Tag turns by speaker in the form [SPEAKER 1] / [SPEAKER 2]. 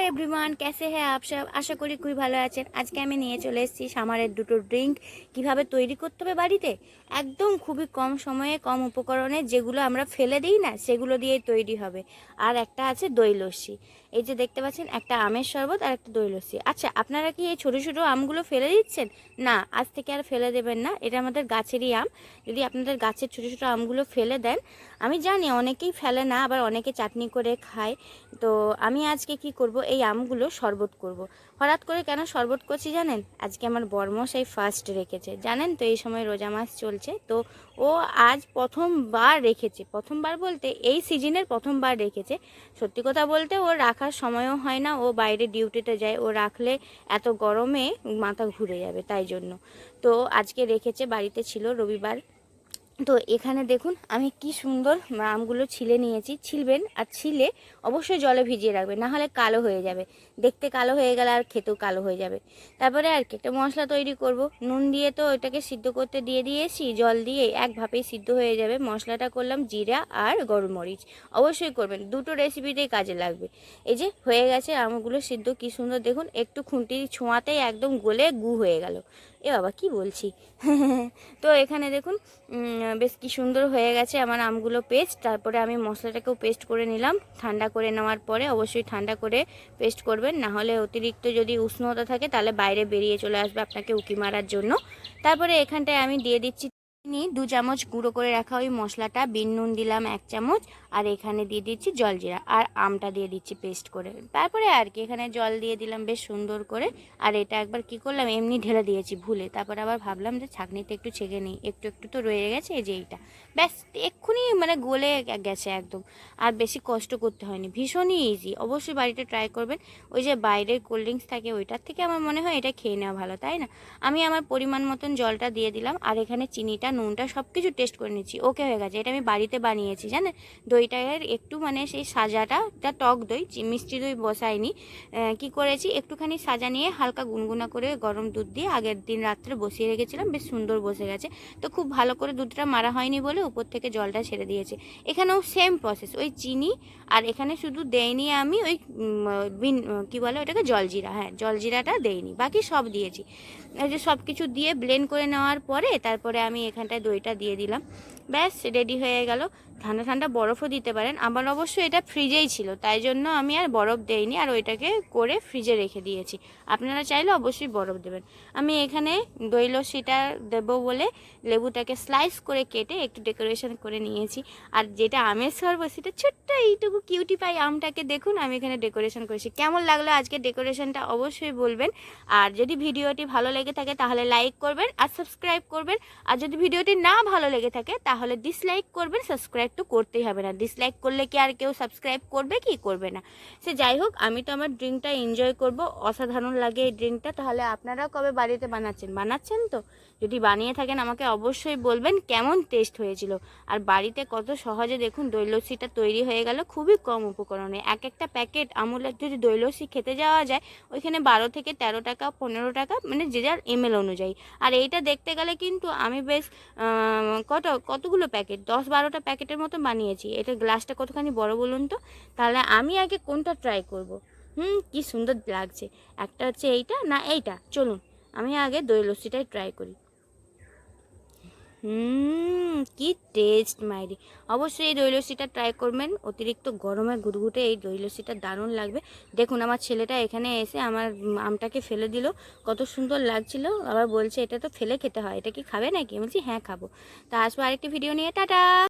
[SPEAKER 1] Everyone, कैसे हैं आप सब? आशा करी খুবই ভালো আছেন। আজকে আমি নিয়ে চলে এসেছি সামারের দুটো ড্রিঙ্ক কিভাবে তৈরি করতে হবে বাড়িতে, একদম খুবই কম সময়ে কম উপকরণে, যেগুলো আমরা ফেলে দিই না সেগুলো দিয়েই তৈরি হবে। আর একটা আছে দই লস্যি। এই যে দেখতে পাচ্ছেন, একটা আমের শরবত আর একটা দই লস্যি। আচ্ছা, আপনারা কি এই ছোটো ছোটো আমগুলো ফেলে দিচ্ছেন? না, আজ থেকে আর ফেলে দেবেন না। এটা আমাদের গাছেরই আম। যদি আপনাদের গাছের ছোটো ছোটো আমগুলো ফেলে দেন, আমি জানি অনেকেই ফেলে না, আবার অনেকে চাটনি করে খায়। তো আমি আজকে কি করব, এই আমগুলো শরবত করব। হঠাৎ করে কেন শরবত করছি জানেন? আজকে আমার বরমশাই ফার্স্ট রেখেছে, জানেন তো এই সময় রোজা মাস চলছে, তো ও আজ প্রথমবার রেখেছে। প্রথমবার বলতে এই সিজনের প্রথমবার রেখেছে। সত্যি কথা বলতে ওর রাখার সময়ও হয় না, ও বাইরে ডিউটিতে যায়, ও রাখলে এত গরমে মাথা ঘুরে যাবে, তাই জন্য তো আজকে রেখেছে। বাড়িতে ছিল রবিবার। তো এখানে দেখুন আমি কি সুন্দর আমগুলো ছিলে নিয়েছি। ছিলবেন, আর ছিলে অবশ্যই জলে ভিজিয়ে রাখবেন, না হলে কালো হয়ে যাবে। দেখতে কালো হয়ে গেলে আর খেতেও কালো হয়ে যাবে। তারপরে আর কি একটা মশলা তৈরি করব। নুন দিয়ে তো ওইটাকে সিদ্ধ করতে দিয়ে দিয়েছি, জল দিয়ে এক ভাপেই সিদ্ধ হয়ে যাবে। মশলাটা করলাম জিরা আর গরমরিচ। অবশ্যই করবেন, দুটো রেসিপিতেই কাজে লাগবে। এই যে হয়ে গেছে আমগুলো সিদ্ধ, কি সুন্দর দেখুন, একটু খুন্তি ছোঁয়াতেই একদম গলে গু হয়ে গেল। এ বাবা কি বলছি তো এখানে দেখুন বেশ কি সুন্দর হয়ে গেছে আমার আমগুলো পেস্ট। তারপরে আমি মশলাটাকেও পেস্ট করে নিলাম। ঠান্ডা করে নেওয়ার পরে, অবশ্যই ঠান্ডা করে পেস্ট করবেন, না হলে অতিরিক্ত যদি উষ্ণতা থাকে তাহলে বাইরে বেরিয়ে চলে আসবে আপনাকে উকি মারার জন্য। তারপরে এখানটায় আমি দিয়ে দিচ্ছি 2 চামচ গুঁড়ো করে রাখা ওই মশলাটা, বিন নুন দিলাম 1 চামচ, আর এখানে দিয়ে দিচ্ছি জলজিরা, আর আমটা দিয়ে দিচ্ছি পেস্ট করে। তারপরে আর কি এখানে জল দিয়ে দিলাম বেশ সুন্দর করে। আর এটা একবার কি করলাম, এমনি ঢেলে দিয়েছি ভুলে। তারপরে আবার ভাবলাম যে ছাঁকনিতে একটু ছেঁকে নিই, একটু একটু তো রয়ে গেছে। এই যে এইটা ব্যাস, এক্ষুনি মানে গলে গেছে একদম। আর বেশি কষ্ট করতে হয়নি, ভীষণই ইজি। অবশ্যই বাড়িতে ট্রাই করবেন। ওই যে বাইরের কোল্ড ড্রিঙ্কস থাকে, ওইটার থেকে আমার মনে হয় এটা খেয়ে নেওয়া ভালো, তাই না? আমি আমার পরিমাণ মতন জলটা দিয়ে দিলাম, আর এখানে চিনিটা নুনটা সব কিছু টেস্ট করে নিচ্ছি। ওকে হয়ে গেছে। এটা আমি বাড়িতে বানিয়েছি, জানেন। দইটার একটু মানে সেই সাজাটা, টক দই, মিষ্টি দই বসাইনি। কি করেছি, একটুখানি সাজা নিয়ে হালকা গুনগুনা করে গরম দুধ দিয়ে আগের দিন রাত্রে বসিয়ে রেখেছিলাম, বেশ সুন্দর বসে গেছে। তো খুব ভালো করে দুধটা মারা হয়নি বলে উপর থেকে জলটা ছেড়ে দিয়েছে। এখানেও সেম প্রসেস, ওই চিনি, আর এখানে শুধু দেইনি আমি ওই বিন কী বলে ওটাকে, জলজিরা। হ্যাঁ, জলজিরাটা দেইনি, বাকি সব দিয়েছি। এই যে সব কিছু দিয়ে ব্লেন্ড করে নেওয়ার পরে তারপরে আমি এখানটায় দইটা দিয়ে দিলাম। ব্যাস রেডি হয়ে গেল। ঠান্ডা ঠান্ডা বরফও দিতে পারেন। আমার অবশ্য এটা ফ্রিজেই ছিল, তাই জন্য আমি আর বরফ দেইনি, আর ওইটাকে করে ফ্রিজে রেখে দিয়েছি। আপনারা চাইলে অবশ্যই বরফ দেবেন। আমি এখানে দই লস্যিটা দেবো বলে লেবুটাকে স্লাইস করে কেটে একটু ডেকোরেশন করে নিয়েছি। আর যেটা আমের শরবত, সেটা ছোট্ট এইটুকু কিউটি পাই আমটাকে দেখুন আমি এখানে ডেকোরেশন করেছি। কেমন লাগলো আজকে ডেকোরেশনটা অবশ্যই বলবেন। আর যদি ভিডিওটি ভালো লেগে থাকে তাহলে লাইক করবেন আর সাবস্ক্রাইব করবেন। আর যদি ভিডিওটি না ভালো লেগে থাকে তাহলে ডিসলাইক করবেন। সাবস্ক্রাইব তো করতেই হবে না, ডিসলাইক করলে কি আর কেউ সাবস্ক্রাইব করবে কি? করবে না। সে যাই হোক, আমি তো আমার ড্রিঙ্কটা এনজয় করব। অসাধারণ লাগে এই ড্রিঙ্কটা। তাহলে আপনারাও কবে বাড়িতে বানাচ্ছেন তো? যদি বানিয়ে থাকেন আমাকে অবশ্যই বলবেন কেমন টেস্ট হয়েছিল। আর বাড়িতে কত সহজে দেখুন দই লস্যিটা তৈরি হয়ে গেল, খুবই কম উপকরণে। একটা প্যাকেট আমুলের যদি দই লস্যি খেতে যাওয়া যায়, ওইখানে 12 থেকে 13 টাকা 15 টাকা, মানে যে যার এমএল অনুযায়ী। আর এইটা দেখতে গেলে কিন্তু আমি বেশ কতগুলো প্যাকেট, 10-12টা প্যাকেটের মতো বানিয়েছি। এটা গ্লাসটা কতখানি বড় বলুন তো? তাহলে আমি আগে কোনটা ট্রাই করব? কি সুন্দর লাগছে। একটা হচ্ছে এইটা না এইটা, চলুন আমি আগে দই লস্যিটাই ট্রাই করি। কি টেস্ট মাইরি। অবশ্যই এই দই লস্যিটা ট্রাই করবেন। অতিরিক্ত গরমে ঘুটঘুটে এই দই লস্যিটা দারুণ লাগবে। দেখুন আমার ছেলেটা এখানে এসে আমার আমটাকে ফেলে দিল, কত সুন্দর লাগছিল। আবার বলছে এটা তো ফেলে খেতে হয়, এটা কি খাবে নাকি? বলছি হ্যাঁ খাবো। তা আসবো আরেকটি ভিডিও নিয়ে, টাটা।